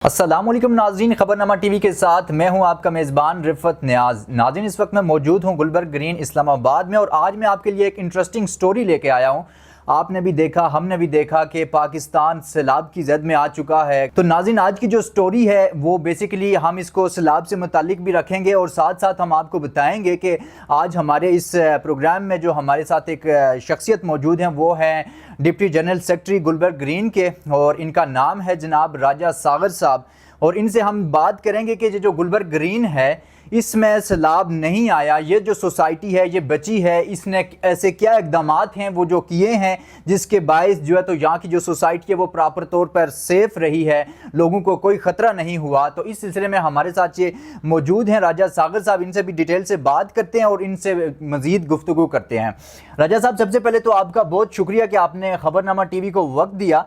السلام علیکم ناظرین، خبرنامہ ٹی وی کے ساتھ میں ہوں آپ کا میزبان رفعت نیاز۔ ناظرین، اس وقت میں موجود ہوں گلبرگ گرین اسلام آباد میں، اور آج میں آپ کے لیے ایک انٹرسٹنگ سٹوری لے کے آیا ہوں۔ آپ نے بھی دیکھا، ہم نے بھی دیکھا کہ پاکستان سیلاب کی زد میں آ چکا ہے۔ تو ناظرین، آج کی جو سٹوری ہے وہ بیسیکلی ہم اس کو سیلاب سے متعلق بھی رکھیں گے، اور ساتھ ساتھ ہم آپ کو بتائیں گے کہ آج ہمارے اس پروگرام میں جو ہمارے ساتھ ایک شخصیت موجود ہیں وہ ہیں deputy general secretary Gulberg green کے، اور ان کا نام ہے جناب راجہ ساغر صاحب۔ اور ان سے ہم بات کریں گے کہ جو گلبرگ گرین ہے اس میں سیلاب نہیں آیا، یہ جو سوسائٹی ہے یہ بچی ہے، اس نے ایسے کیا اقدامات ہیں وہ جو کیے ہیں جس کے باعث جو ہے تو یہاں کی جو سوسائٹی ہے وہ پراپر طور پر سیف رہی ہے، لوگوں کو کوئی خطرہ نہیں ہوا۔ تو اس سلسلے میں ہمارے ساتھ یہ موجود ہیں راجہ ساغر صاحب، ان سے بھی ڈیٹیل سے بات کرتے ہیں اور ان سے مزید گفتگو کرتے ہیں۔ راجہ صاحب، سب سے پہلے تو آپ کا بہت شکریہ کہ آپ نے خبرنامہ ٹی وی کو وقت دیا،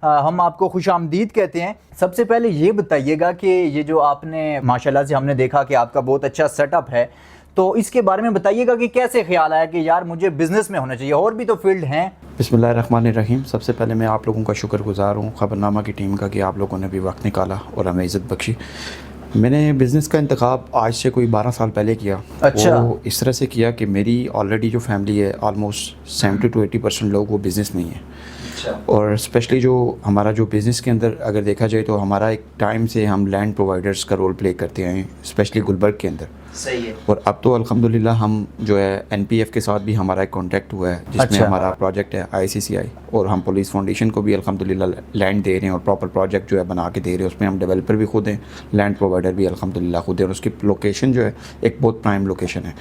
ہم آپ کو خوش آمدید کہتے ہیں۔ سب سے پہلے یہ بتائیے گا کہ یہ جو آپ نے ماشاءاللہ سے ہم نے دیکھا کہ آپ کا بہت اچھا سیٹ اپ ہے، تو اس کے بارے میں بتائیے گا کہ کیسے خیال آیا کہ یار مجھے بزنس میں ہونا چاہیے، اور بھی تو فیلڈ ہیں۔ بسم اللہ الرحمن الرحیم۔ سب سے پہلے میں آپ لوگوں کا شکر گزار ہوں خبرنامہ کی ٹیم کا کہ آپ لوگوں نے بھی وقت نکالا اور ہمیں عزت بخشی۔ میں نے بزنس کا انتخاب آج سے کوئی 12 سال پہلے کیا۔ اچھا۔ وہ اس طرح سے کیا کہ میری آلریڈی جو فیملی ہے آلموسٹ 70 to 80% لوگ وہ بزنس میں ہی ہیں، اور اسپیشلی جو ہمارا جو بزنس کے اندر اگر دیکھا جائے تو ہمارا ایک ٹائم سے ہم لینڈ پرووائڈرز کا رول پلے کرتے ہیں، اسپیشلی گلبرگ کے اندر۔ صحیح ہے۔ اور اب تو الحمدللہ ہم جو ہے این پی ایف کے ساتھ بھی ہمارا ایک کانٹیکٹ ہوا ہے، جس میں ہمارا پروجیکٹ ہے ICCI، اور ہم پولیس فاؤنڈیشن کو بھی الحمدللہ لینڈ دے رہے ہیں اور پراپر پروجیکٹ جو ہے بنا کے دے رہے ہیں۔ اس میں ہم ڈیولپر بھی خود ہیں، لینڈ پرووائڈر بھی الحمدللہ خود ہیں، اور اس کی لوکیشن جو ہے ایک بہت پرائم لوکیشن ہے۔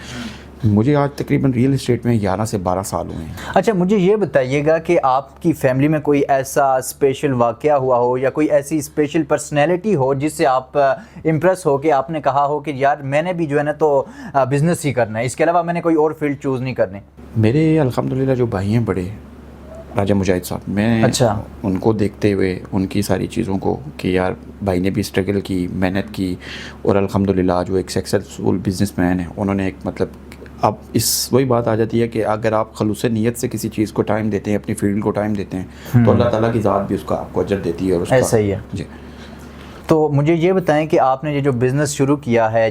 مجھے آج تقریباً ریئل اسٹیٹ میں 11 سے 12 سال ہوئے ہیں۔ اچھا، مجھے یہ بتائیے گا کہ آپ کی فیملی میں کوئی ایسا اسپیشل واقعہ ہوا ہو یا کوئی ایسی اسپیشل پرسنالٹی ہو جس سے آپ امپریس ہو کہ آپ نے کہا ہو کہ یار میں نے بھی جو ہے نا تو بزنس ہی کرنا ہے، اس کے علاوہ میں نے کوئی اور فیلڈ چوز نہیں کرنی؟ میرے الحمدللہ جو بھائی ہیں بڑے، راجہ مجاہد صاحب، میں ان کو دیکھتے ہوئے ان کی ساری چیزوں کو کہ یار بھائی نے بھی اسٹرگل کی، محنت کی، اور الحمدللہ جو ایک سکسیسفل بزنس مین ہے، انہوں نے ایک مطلب اب اس وہی بات آ جاتی ہے کہ اگر آپ خلوص نیت سے کسی چیز کو ٹائم دیتے ہیں، اپنی فیلڈ کو ٹائم دیتے ہیں، تو اللہ تعالیٰ کی ذات بھی اس کا آپ کو اجر دیتی ہے۔ اور اس کا ایسا ہی ہے جی۔ تو مجھے یہ بتائیں کہ آپ نے یہ جو بزنس شروع کیا ہے،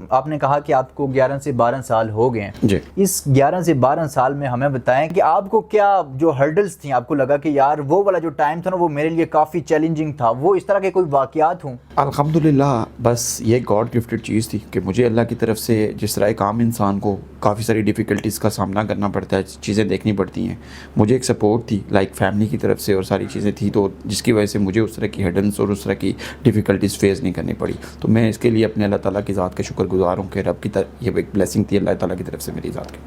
آپ نے کہا کہ آپ کو 11 سے 12 سال ہو گئے ہیں جی۔ اس 11 سے 12 سال میں ہمیں بتائیں کہ آپ کو کیا جو ہرڈلز تھیں، آپ کو لگا کہ یار وہ والا جو ٹائم تھا نا وہ میرے لیے کافی چیلنجنگ تھا، وہ اس طرح کے کوئی واقعات ہوں؟ الحمدللہ بس یہ گاڈ گفٹڈ چیز تھی کہ مجھے اللہ کی طرف سے جس طرح ایک عام انسان کو کافی ساری ڈیفیکلٹیز کا سامنا کرنا پڑتا ہے، چیزیں دیکھنی پڑتی ہیں، مجھے ایک سپورٹ تھی لائک فیملی کی طرف سے اور ساری چیزیں تھیں، تو جس کی وجہ سے مجھے اس طرح کی ہیڈنس اور اس طرح کی ڈیفیکلٹیز فیس نہیں کرنی پڑی۔ تو میں اس کے لیے اپنے اللہ تعالیٰ کی ذات کا شکر گزار ہوں کہ رب کی طرف یہ ایک بلیسنگ تھی اللہ تعالیٰ کی طرف سے میری ذات کی۔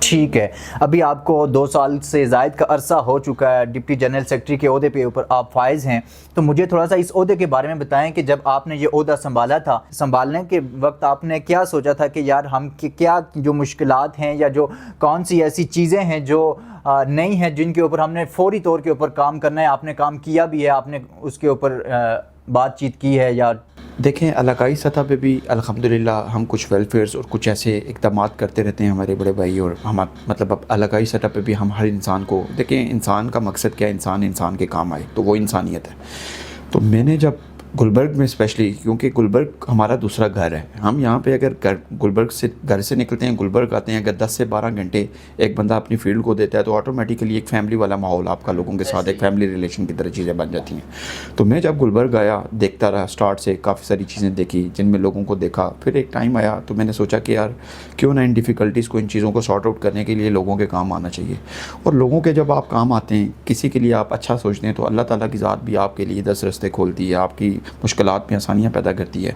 ٹھیک ہے، ابھی آپ کو 2 سال سے زائد کا عرصہ ہو چکا ہے، ڈپٹی جنرل سیکرٹری کے عہدے پہ اوپر آپ فائز ہیں، تو مجھے تھوڑا سا اس عہدے کے بارے میں بتائیں کہ جب آپ نے یہ عہدہ سنبھالا تھا، سنبھالنے کے وقت آپ نے کیا سوچا تھا کہ یار ہم کیا جو مشکلات ہیں یا جو کون سی ایسی چیزیں ہیں جو نہیں ہیں جن کے اوپر ہم نے فوری طور کے اوپر کام کرنا ہے؟ آپ نے کام کیا بھی ہے، آپ نے اس کے اوپر بات چیت کی ہے یا؟ دیکھیں، علاقائی سطح پہ بھی الحمدللہ ہم کچھ ویلفیئرز اور کچھ ایسے اقدامات کرتے رہتے ہیں ہمارے بڑے بھائی، اور ہم مطلب اب علاقائی سطح پہ بھی ہم ہر انسان کو دیکھیں، انسان کا مقصد کیا ہے؟ انسان کے کام آئے، تو وہ انسانیت ہے۔ تو میں نے جب گلبرگ میں اسپیشلی، کیونکہ گلبرگ ہمارا دوسرا گھر ہے، ہم یہاں پہ اگر گلبرگ سے گھر سے نکلتے ہیں گلبرگ آتے ہیں، اگر 10 سے 12 گھنٹے ایک بندہ اپنی فیلڈ کو دیتا ہے تو آٹومیٹیکلی ایک فیملی والا ماحول آپ کا لوگوں کے ساتھ ایک فیملی ریلیشن کی طرح چیزیں بن جاتی ہیں۔ تو میں جب گلبرگ آیا دیکھتا رہا، اسٹارٹ سے کافی ساری چیزیں دیکھی جن میں لوگوں کو دیکھا، پھر ایک ٹائم آیا تو میں نے سوچا کہ یار کیوں نہ ان ڈیفیکلٹیز کو، ان چیزوں کو سارٹ آؤٹ کرنے کے لیے لوگوں کے کام آنا چاہیے، اور لوگوں کے جب آپ کام آتے ہیں، کسی کے لیے آپ اچھا سوچتے ہیں تو اللہ تعالیٰ کی ذات بھی آپ کے لیے 10 رستے کھولتی ہے، آپ کی مشکلات میں آسانیاں پیدا کرتی ہے۔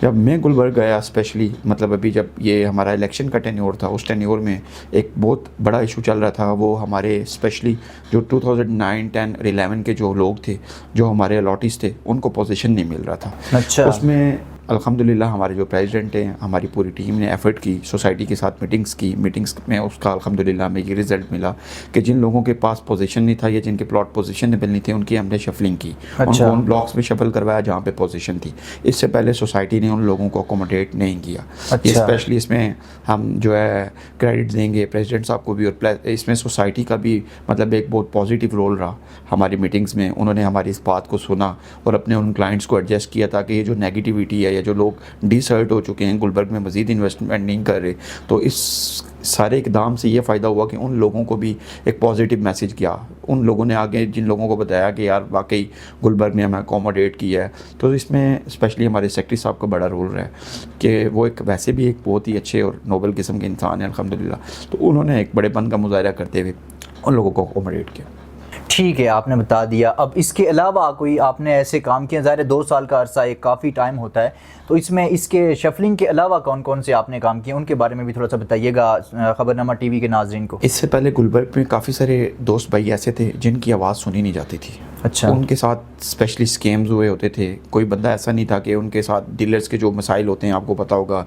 جب میں گلبرگ گیا اسپیشلی، مطلب ابھی جب یہ ہمارا الیکشن کا ٹینیور تھا، اس ٹینیور میں ایک بہت بڑا ایشو چل رہا تھا، وہ ہمارے اسپیشلی جو 2009, 10 اور 11 کے جو لوگ تھے، جو ہمارے الاٹیز تھے، ان کو پوزیشن نہیں مل رہا تھا۔ اچھا۔ اس میں الحمدللہ ہمارے جو پریزیڈنٹ ہیں, ہماری پوری ٹیم نے ایفرٹ کی, سوسائٹی کے ساتھ میٹنگس میں اس کا الحمدللہ ہمیں یہ رزلٹ ملا کہ جن لوگوں کے پاس پوزیشن نہیں تھا یا جن کے پلاٹ پوزیشن نہیں ملنی تھی, ان کی ہم نے شفلنگ کی, ان کو ان بلاکس میں شفل کروایا جہاں پہ پوزیشن تھی. اس سے پہلے سوسائٹی نے ان لوگوں کو اکوموڈیٹ نہیں کیا. اسپیشلی اس میں ہم جو ہے کریڈٹ دیں گے پریزیڈنٹ صاحب کو بھی, اور اس میں سوسائٹی کا بھی مطلب ایک بہت پازیٹیو رول رہا ہماری میٹنگس میں. انہوں نے ہماری اس بات کو سنا اور اپنے ان کلائنٹس کو ایڈجسٹ کیا تاکہ یہ جو نیگیٹیوٹی ہے یا جو لوگ ڈیسرٹ ہو چکے ہیں, گلبرگ میں مزید انویسٹمنٹ نہیں کر رہے, تو اس سارے اقدام سے یہ فائدہ ہوا کہ ان لوگوں کو بھی ایک پازیٹیو میسیج کیا. ان لوگوں نے آگے جن لوگوں کو بتایا کہ یار واقعی گلبرگ نے ہمیں اکوموڈیٹ کیا ہے, تو اس میں اسپیشلی ہمارے سیکرٹری صاحب کا بڑا رول رہا ہے کہ وہ ایک ویسے بھی ایک بہت ہی اچھے اور نوبل قسم کے انسان ہیں الحمدللہ, تو انہوں نے ایک بڑے پن کا مظاہرہ کرتے ہوئے ان لوگوں کو اکوموڈیٹ کیا. ٹھیک ہے, آپ نے بتا دیا. اب اس کے علاوہ کوئی آپ نے ایسے کام کیے؟ ظاہر ہے 2 سال کا عرصہ ایک کافی ٹائم ہوتا ہے, تو اس میں اس کے شفلنگ کے علاوہ کون کون سے آپ نے کام کیے, ان کے بارے میں بھی تھوڑا سا بتائیے گا خبر نامہ ٹی وی کے ناظرین کو. اس سے پہلے گلبرگ میں کافی سارے دوست بھائی ایسے تھے جن کی آواز سنی نہیں جاتی تھی. اچھا. ان کے ساتھ اسپیشلی اسکیمز ہوئے ہوتے تھے. کوئی بندہ ایسا نہیں تھا کہ ان کے ساتھ ڈیلرز کے جو مسائل ہوتے ہیں آپ کو پتہ ہوگا,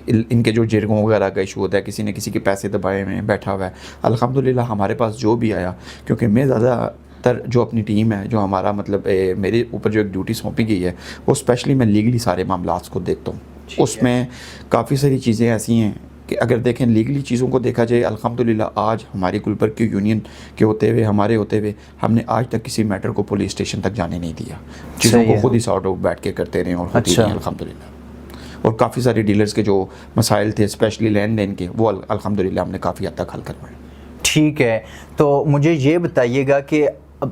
ان کے جو جرگوں وغیرہ کا ایشو ہوتا ہے, کسی نے کسی کے پیسے دبائے ہوئے بیٹھا ہوا ہے. الحمدللہ ہمارے پاس جو بھی آیا, کیونکہ میں زیادہ تر جو اپنی ٹیم ہے, جو ہمارا مطلب میرے اوپر جو ایک ڈیوٹی سونپی گئی ہے, وہ اسپیشلی میں لیگلی سارے معاملات کو دیکھتا ہوں. اس میں کافی ساری چیزیں ایسی ہیں کہ اگر دیکھیں لیگلی چیزوں کو دیکھا جائے, الحمدللہ آج ہماری گلبرگ کی یونین کے ہوتے ہوئے, ہمارے ہوتے ہوئے, ہم نے آج تک کسی میٹر کو پولیس اسٹیشن تک جانے نہیں دیا. چیزوں کو خود ہی سارٹ آؤٹ بیٹھ کے کرتے رہے اور خود ہی الحمدللہ. اور کافی سارے ڈیلرز کے جو مسائل تھے اسپیشلی لین دین کے, وہ الحمدللہ ہم نے کافی حد تک حل کروائے. ٹھیک ہے, تو مجھے یہ بتائیے گا کہ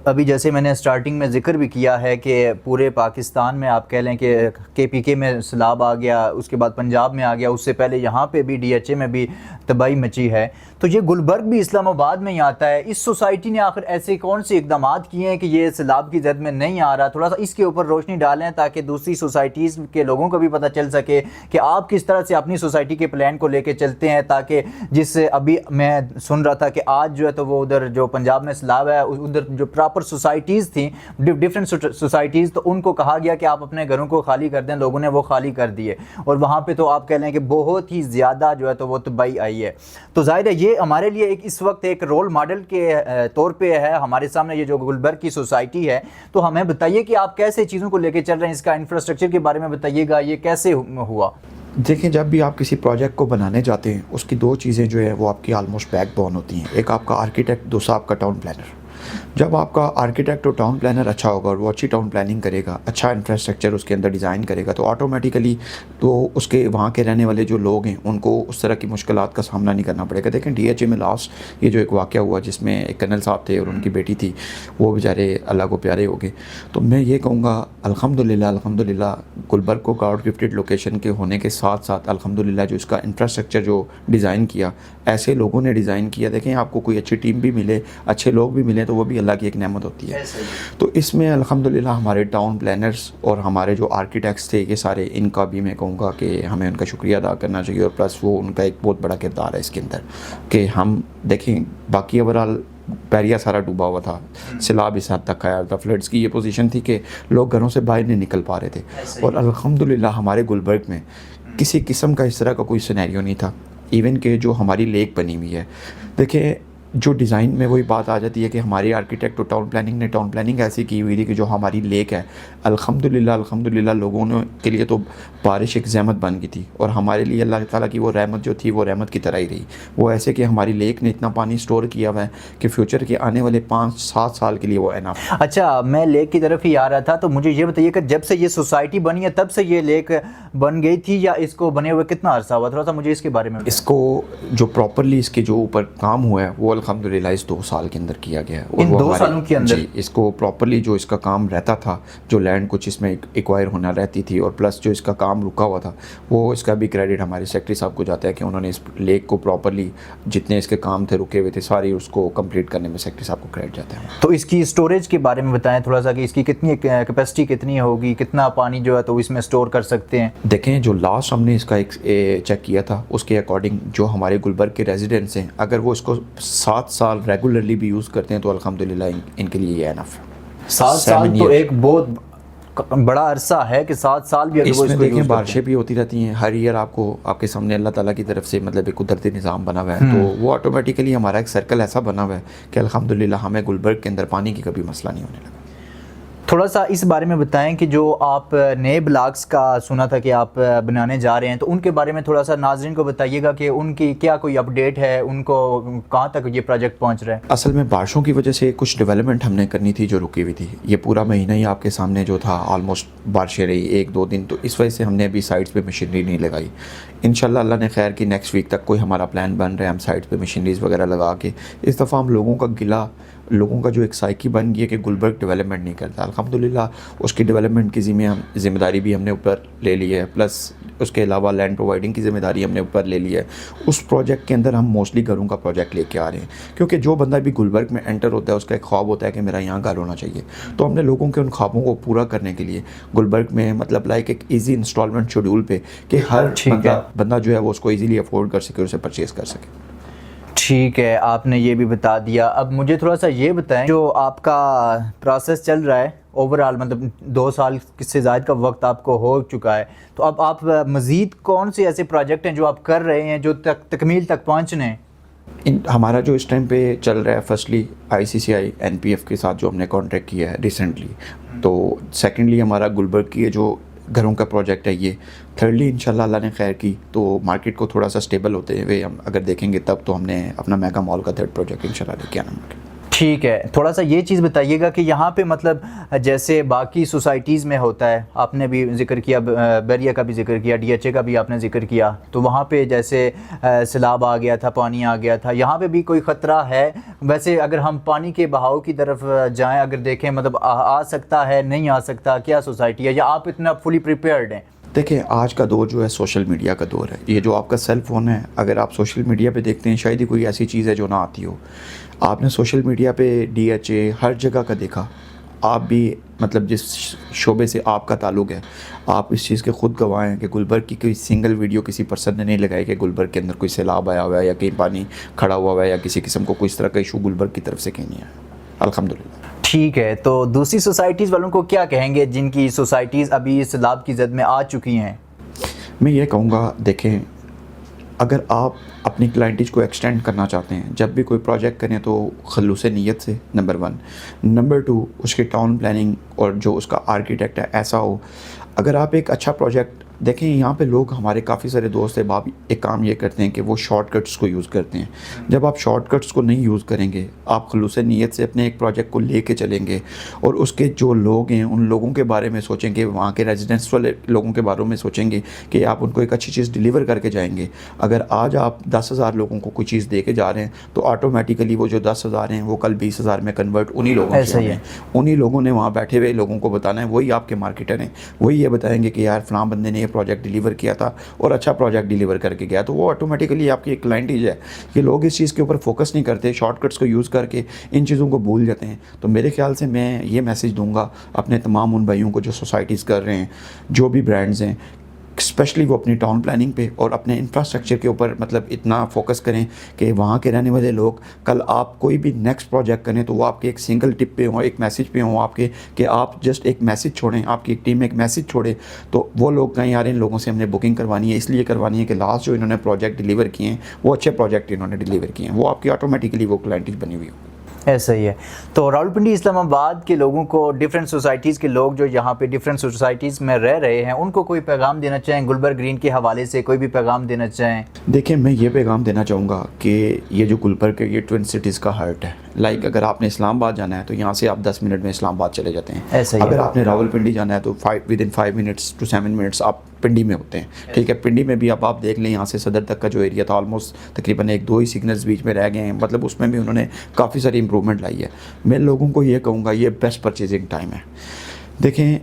ابھی جیسے میں نے اسٹارٹنگ میں ذکر بھی کیا ہے کہ پورے پاکستان میں آپ کہہ لیں کہ پی کے میں سیلاب آ گیا, اس کے بعد پنجاب میں آ گیا, اس سے پہلے یہاں پہ بھی ڈی ایچ اے میں بھی تباہی مچی ہے, تو یہ گلبرگ بھی اسلام آباد میں ہی آتا ہے. اس سوسائٹی نے آخر ایسے کون سے اقدامات کیے ہیں کہ یہ سیلاب کی زد میں نہیں آ رہا؟ تھوڑا سا اس کے اوپر روشنی ڈالیں تاکہ دوسری سوسائٹیز کے لوگوں کو بھی پتہ چل سکے کہ آپ کس طرح سے اپنی سوسائٹی کے پلان کو لے کے چلتے ہیں, تاکہ جس ابھی میں سن رہا تھا کہ آج جو ہے تو وہ ادھر جو پنجاب میں سیلاب ہے, ادھر جو پراپر سوسائٹیز تھیں, ڈفرینٹ سوسائٹیز, تو ان کو کہا گیا کہ آپ اپنے گھروں کو خالی کر دیں. لوگوں نے وہ خالی کر دیے, اور وہاں پہ تو آپ کہہ لیں کہ بہت ہی زیادہ جو ہے تو وہ تباہی آئی ہے. تو ظاہر ہے یہ ہمارے لیے ایک اس وقت ایک رول ماڈل کے طور پہ ہے ہمارے سامنے یہ جو گلبرگ کی سوسائٹی ہے. تو ہمیں بتائیے کہ آپ کیسے چیزوں کو لے کے چل رہے ہیں, اس کا انفراسٹرکچر کے بارے میں بتائیے گا, یہ کیسے ہوا؟ دیکھیں, جب بھی آپ کسی پروجیکٹ کو بنانے جاتے ہیں, اس کی 2 چیزیں جو ہے وہ آپ کی آلموسٹ بیک بون ہوتی ہیں. ایک آپ کا آرکیٹیکٹ, دوسرا آپ کا ٹاؤن پلانر. جب آپ کا آرکیٹیکٹ اور ٹاؤن پلانر اچھا ہوگا اور وہ اچھی ٹاؤن پلاننگ کرے گا, اچھا انفراسٹرکچر اس کے اندر ڈیزائن کرے گا, تو آٹومیٹیکلی تو اس کے وہاں کے رہنے والے جو لوگ ہیں ان کو اس طرح کی مشکلات کا سامنا نہیں کرنا پڑے گا. دیکھیں ڈی ایچ اے میں لاسٹ یہ جو ایک واقعہ ہوا جس میں ایک کرنل صاحب تھے اور ان کی بیٹی تھی, وہ بیچارے اللہ کو پیارے ہو گئے. تو میں یہ کہوں گا الحمدللہ گلبرگ کو گاڈ گفٹڈ لوکیشن کے ہونے کے ساتھ ساتھ الحمدللہ جو اس کا انفراسٹرکچر جو ڈیزائن کیا, ایسے لوگوں نے ڈیزائن کیا. دیکھیں آپ کو کوئی اچھی ٹیم بھی ملے, اچھے لوگ بھی ملیں, تو وہ بھی اللہ کی ایک نعمت ہوتی ہے. تو اس میں الحمدللہ ہمارے ٹاؤن پلانرز اور ہمارے جو آرکیٹیکٹس تھے, یہ سارے, ان کا بھی میں کہوں گا کہ ہمیں ان کا شکریہ ادا کرنا چاہیے. اور پلس وہ ان کا ایک بہت بڑا کردار ہے اس کے اندر کہ ہم دیکھیں باقی اوورال پیریا سارا ڈوبا ہوا تھا, سیلاب اس حد تک آیا تھا, فلڈس کی یہ پوزیشن تھی کہ لوگ گھروں سے باہر نہیں نکل پا رہے تھے. اور الحمدللہ ہمارے گلبرگ میں کسی قسم کا اس طرح کا کوئی سینیریو نہیں تھا. ایون کہ جو ہماری لیک بنی ہوئی ہے, دیکھیں جو ڈیزائن میں وہی بات آ جاتی ہے کہ ہماری آرکیٹیکٹ اور ٹاؤن پلاننگ نے ٹاؤن پلاننگ ایسی کی ہوئی تھی کہ جو ہماری لیک ہے الحمدللہ لوگوں نے کے لیے تو بارش ایک زحمت بن گئی تھی, اور ہمارے لیے اللہ تعالیٰ کی وہ رحمت جو تھی وہ رحمت کی طرح ہی رہی. وہ ایسے کہ ہماری لیک نے اتنا پانی سٹور کیا ہوا ہے کہ فیوچر کے آنے والے 5-7 سال کے لیے وہ انف. اچھا, میں لیک کی طرف ہی آ رہا تھا, تو مجھے یہ بتائیے کہ جب سے یہ سوسائٹی بنی ہے تب سے یہ لیک بن گئی تھی, یا اس کو بنے ہوئے کتنا عرصہ ہوا؟ تھوڑا سا مجھے اس کے بارے میں. اس کو جو پراپرلی اس کے جو اوپر کام ہوا ہے وہ الحمدللہ اس 2 سال کے اندر کیا گیا ہے. ان 2 سالوں کے اندر جی, اس کو پراپرلی جو اس کا کام رہتا تھا, جو لینڈ کچھ اس میں ایکوائر ہونا رہتی تھی, اور پلس جو اس کا کام رکا ہوا تھا, وہ اس کا بھی کریڈٹ ہمارے سیکرٹری صاحب کو جاتا ہے کہ انہوں نے اس لیک کو پراپرلی جتنے اس کے کام تھے رکے ہوئے تھے ساری اس کو کمپلیٹ کرنے میں سیکرٹری صاحب کو کریڈٹ جاتا ہے. تو اس کی اسٹوریج کے بارے میں بتائیں تھوڑا سا کہ اس کی کتنی کیپیسٹی کتنی ہوگی, کتنا پانی جو ہے تو اس میں اسٹور کر سکتے ہیں؟ دیکھیں جو لاسٹ ہم نے اس کا ایک چیک کیا تھا, اس کے اکارڈنگ جو ہمارے گلبرگ کے ریزیڈنٹس ہیں, اگر وہ اس کو 7 سال ریگولرلی بھی یوز کرتے ہیں تو الحمدللہ ان کے لیے یہ انف ہے. 7 سال تو ایک بہت بڑا عرصہ ہے کہ 7 سال بھی اگر اس وہ میں اس کو دیکھیں یوز کرتے بارشیں بھی ہوتی رہتی ہیں ہر ایئر، آپ کو آپ کے سامنے اللہ تعالیٰ کی طرف سے مطلب ایک قدرتی نظام بنا ہوا ہے، تو وہ آٹومیٹیکلی ہمارا ایک سرکل ایسا بنا ہوا ہے کہ الحمدللہ ہمیں گلبرگ کے اندر پانی کی کبھی مسئلہ نہیں ہونے لگا۔ تھوڑا سا اس بارے میں بتائیں کہ جو آپ نئے بلاکس کا سنا تھا کہ آپ بنانے جا رہے ہیں، تو ان کے بارے میں تھوڑا سا ناظرین کو بتائیے گا کہ ان کی کیا کوئی اپڈیٹ ہے، ان کو کہاں تک یہ پروجیکٹ پہنچ رہا ہے؟ اصل میں بارشوں کی وجہ سے کچھ ڈیولپمنٹ ہم نے کرنی تھی جو رکی ہوئی تھی، یہ پورا مہینہ ہی آپ کے سامنے جو تھا آلموسٹ بارشیں رہی 1-2 دن، تو اس وجہ سے ہم نے ابھی سائٹس پہ مشینری نہیں لگائی۔ انشاءاللہ اللہ نے خیر کی نیکسٹ ویک تک کوئی ہمارا پلان بن رہا ہے، ہم سائٹس پہ مشینریز وغیرہ لگا کے اس دفعہ ہم لوگوں کا جو ایک سائیکی بن گیا کہ گلبرگ ڈیولپمنٹ نہیں کرتا، الحمدللہ اس کی ڈیولپمنٹ کی ذمہ داری بھی ہم نے اوپر لے لی ہے، پلس اس کے علاوہ لینڈ پرووائڈنگ کی ذمہ داری ہم نے اوپر لے لی ہے۔ اس پروجیکٹ کے اندر ہم موسٹلی گھروں کا پروجیکٹ لے کے آ رہے ہیں، کیونکہ جو بندہ بھی گلبرگ میں انٹر ہوتا ہے اس کا ایک خواب ہوتا ہے کہ میرا یہاں گھر ہونا چاہیے، تو ہم نے لوگوں کے ان خوابوں کو پورا کرنے کے لیے گلبرگ میں مطلب لائک ایک ایزی انسٹالمنٹ شیڈول پہ کہ ہر بندہ جو ہے وہ اس کو ایزیلی افورڈ کر سکے، اسے پرچیز کر سکے۔ ٹھیک ہے، آپ نے یہ بھی بتا دیا۔ اب مجھے تھوڑا سا یہ بتائیں، جو آپ کا پروسیس چل رہا ہے اوورآل، مطلب 2 سال سے زائد کا وقت آپ کو ہو چکا ہے، تو اب آپ مزید کون سے ایسے پروجیکٹ ہیں جو آپ کر رہے ہیں جو تکمیل تک پہنچنے ہیں؟ ہمارا جو اس ٹائم پہ چل رہا ہے فرسٹلی ICCI NPF کے ساتھ جو ہم نے کانٹریکٹ کیا ہے ریسنٹلی، تو سیکنڈلی ہمارا گلبرگ کی جو گھروں کا پروجیکٹ ہے یہ، تھرڈلی انشاءاللہ اللہ نے خیر کی تو مارکیٹ کو تھوڑا سا اسٹیبل ہوتے ہوئے ہم اگر دیکھیں گے تب تو ہم نے اپنا میگا مال کا 3rd پروجیکٹ انشاءاللہ لے کے آنا ہے۔ ٹھیک ہے، تھوڑا سا یہ چیز بتائیے گا کہ یہاں پہ مطلب جیسے باقی سوسائٹیز میں ہوتا ہے، آپ نے بھی ذکر کیا، بیریا کا بھی ذکر کیا، DHA کا بھی آپ نے ذکر کیا، تو وہاں پہ جیسے سیلاب آ گیا تھا، پانی آ گیا تھا، یہاں پہ بھی کوئی خطرہ ہے؟ ویسے اگر ہم پانی کے بہاؤ کی طرف جائیں، اگر دیکھیں مطلب آ سکتا ہے نہیں آ سکتا، کیا سوسائٹی ہے، یا آپ اتنا فلی پریپیئرڈ ہیں؟ دیکھیں آج کا دور جو ہے سوشل میڈیا کا دور ہے، یہ جو آپ کا سیل فون ہے، اگر آپ سوشل میڈیا پہ دیکھتے ہیں شاید ہی کوئی ایسی چیز ہے جو نہ آتی ہو۔ آپ نے سوشل میڈیا پہ DHA ہر جگہ کا دیکھا، آپ بھی مطلب جس شعبے سے آپ کا تعلق ہے آپ اس چیز کے خود گواہ ہیں کہ گلبرگ کی کوئی سنگل ویڈیو کسی پرسن نے نہیں لگائی کہ گلبرگ کے اندر کوئی سیلاب آیا ہوا ہے یا کہیں پانی کھڑا ہوا ہے یا کسی قسم کو کوئی اس طرح کا ایشو گلبرگ کی طرف سے کہیں نہیں آیا الحمدللہ۔ ٹھیک ہے، تو دوسری سوسائٹیز والوں کو کیا کہیں گے جن کی سوسائٹیز ابھی سیلاب کی زد میں آ چکی ہیں؟ میں یہ کہوں گا دیکھیں، اگر آپ اپنی کلائنٹیج کو ایکسٹینڈ کرنا چاہتے ہیں، جب بھی کوئی پروجیکٹ کریں تو خلوص نیت سے، نمبر 1، نمبر 2 اس کی ٹاؤن پلاننگ اور جو اس کا آرکیٹیکٹ ہے ایسا ہو۔ اگر آپ ایک اچھا پروجیکٹ دیکھیں، یہاں پہ لوگ ہمارے کافی سارے دوست ہیں باپ ایک کام یہ کرتے ہیں کہ وہ شارٹ کٹس کو یوز کرتے ہیں۔ جب آپ شارٹ کٹس کو نہیں یوز کریں گے، آپ خلوص نیت سے اپنے ایک پروجیکٹ کو لے کے چلیں گے اور اس کے جو لوگ ہیں ان لوگوں کے بارے میں سوچیں گے، وہاں کے ریزیڈنس والے لوگوں کے بارے میں سوچیں گے کہ آپ ان کو ایک اچھی چیز ڈیلیور کر کے جائیں گے۔ اگر آج آپ 10,000 لوگوں کو کوئی چیز دے کے جا رہے ہیں تو آٹومیٹیکلی وہ جو 10,000 ہیں وہ کل 20,000 میں کنورٹ انہی لوگوں سے ہونے ہیں۔ انہی لوگوں نے وہاں بیٹھے ہوئے لوگوں کو بتانا ہے، وہی آپ کے مارکیٹر ہیں، وہی یہ بتائیں گے کہ یار فلاں بندے نے یہ پروجیکٹ ڈیلیور کیا تھا اور اچھا پروجیکٹ ڈیلیور کر کے گیا، تو وہ آٹومیٹیکلی آپ کی ایک کلائنٹیج ہے۔ یہ لوگ اس چیز کے اوپر فوکس نہیں کرتے، شارٹ کٹس کو یوز کر کے ان چیزوں کو بھول جاتے ہیں۔ تو میرے خیال سے میں یہ میسیج دوں گا اپنے تمام ان بھائیوں کو جو سوسائٹیز کر رہے ہیں، جو بھی برانڈز ہیں، اسپیشلی وہ اپنی ٹاؤن پلاننگ پہ اور اپنے انفراسٹرکچر کے اوپر مطلب اتنا فوکس کریں کہ وہاں کے رہنے والے لوگ کل آپ کوئی بھی نیکسٹ پروجیکٹ کریں تو وہ آپ کے ایک سنگل ٹپ پہ ہوں، ایک میسیج پہ ہوں آپ کے، کہ آپ جسٹ ایک میسیج چھوڑیں، آپ کی ایک ٹیم ایک میسیج چھوڑے تو وہ لوگ کہیں یار ان لوگوں سے ہم نے بکنگ کروانی ہے، اس لیے کروانی ہے کہ لاسٹ جو انہوں نے پروجیکٹ ڈیلیور کیے ہیں وہ اچھے پروجیکٹ انہوں نے ڈیلیور کیے ہیں، وہ آپ کی آٹومیٹیکلی وہ کلائنٹیج بنی ہوئی ہو۔ ایسا ہی ہے۔ تو راولپنڈی اسلام آباد کے لوگوں کو، ڈفرینٹ سوسائٹیز کے لوگ جو یہاں پہ ڈفرینٹ سوسائٹیز میں رہ رہے ہیں، ان کو کوئی پیغام دینا چاہیں گلبرگ گرین کے حوالے سے، کوئی بھی پیغام دینا چاہیں؟ دیکھیں میں یہ پیغام دینا چاہوں گا کہ یہ جو گلبرگ ہے یہ ٹوئن سٹیز کا ہارٹ ہے۔ لائک اگر آپ نے اسلام آباد جانا ہے تو یہاں سے آپ 10 منٹ میں اسلام آباد چلے جاتے ہیں، اگر آپ نے راولپنڈی جانا ہے تو ودن 5 minutes to 7 minutes آپ پنڈی میں ہوتے ہیں، ٹھیک ہے۔ پنڈی میں بھی اب آپ دیکھ لیں یہاں سے صدر تک کا جو ایریا تھا آلموسٹ تقریباً 1-2 ہی سگنلز بیچ میں رہ گئے ہیں، مطلب اس میں بھی انہوں نے کافی ساری امپرومنٹ لائی ہے۔ میں لوگوں کو یہ کہوں گا یہ بیسٹ پرچیزنگ ٹائم ہے۔ دیکھیں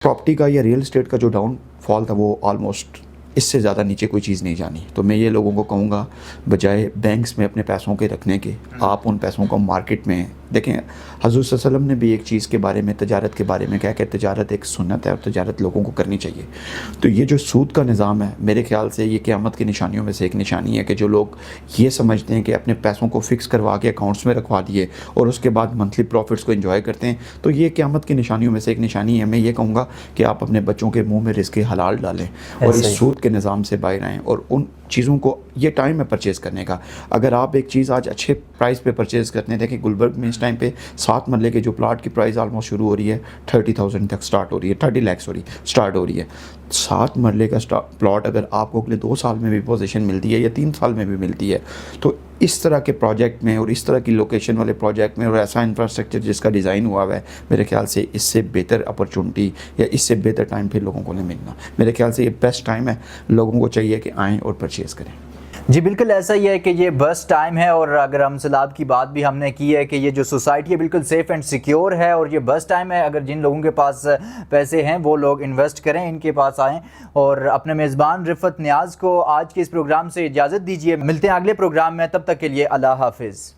پراپرٹی کا یا ریئل اسٹیٹ کا جو ڈاؤن فال تھا وہ آلموسٹ اس سے زیادہ نیچے کوئی چیز نہیں جانی. تو میں یہ لوگوں کو کہوں گا بجائے بینکس میں اپنے پیسوں کے رکھنے کے, آپ ان پیسوں کو مارکیٹ میں دیکھیں. حضور صلی اللہ علیہ وسلم نے بھی ایک چیز کے بارے میں, تجارت کے بارے میں کہا کہ تجارت ایک سنت ہے اور تجارت لوگوں کو کرنی چاہیے. تو یہ جو سود کا نظام ہے میرے خیال سے یہ قیامت کی نشانیوں میں سے ایک نشانی ہے کہ جو لوگ یہ سمجھتے ہیں کہ اپنے پیسوں کو فکس کروا کے اکاؤنٹس میں رکھوا دیے اور اس کے بعد منتھلی پروفٹس کو انجوائے کرتے ہیں, تو یہ قیامت کی نشانیوں میں سے ایک نشانی ہے. میں یہ کہوں گا کہ آپ اپنے بچوں کے منہ میں رزق حلال ڈالیں اور اس سود کے نظام سے باہر آئیں, اور ان چیزوں کو یہ ٹائم ہے پرچیز کرنے کا. اگر آپ ایک چیز آج اچھے پرائز پہ پرچیز کرتے ہیں, دیکھیں گلبرگ میں اس ٹائم پہ 7 مرلے کے جو پلاٹ کی پرائز آلموسٹ شروع ہو رہی ہے 30,000 تک سٹارٹ ہو رہی ہے, 30 لاکھ سٹارٹ ہو رہی ہے. 7 مرلے کا پلاٹ اگر آپ کو اگلے 2 سال میں بھی پوزیشن ملتی ہے یا 3 سال میں بھی ملتی ہے, تو اس طرح کے پروجیکٹ میں اور اس طرح کی لوکیشن والے پروجیکٹ میں اور ایسا انفراسٹرکچر جس کا ڈیزائن ہوا ہے, میرے خیال سے اس سے بہتر اپرچونٹی یا اس سے بہتر ٹائم پھر لوگوں کو نہیں ملنا. میرے خیال سے یہ بیسٹ ٹائم ہے, لوگوں کو چاہیے کہ آئیں اور پرچیز کریں. جی بالکل ایسا ہی ہے کہ یہ بیسٹ ٹائم ہے, اور اگر ہم سیلاب کی بات بھی ہم نے کی ہے کہ یہ جو سوسائٹی ہے بالکل سیف اینڈ سیکیور ہے, اور یہ بیسٹ ٹائم ہے. اگر جن لوگوں کے پاس پیسے ہیں وہ لوگ انویسٹ کریں, ان کے پاس آئیں. اور اپنے میزبان رفعت نیاز کو آج کے اس پروگرام سے اجازت دیجیے, ملتے ہیں اگلے پروگرام میں, تب تک کے لیے اللہ حافظ.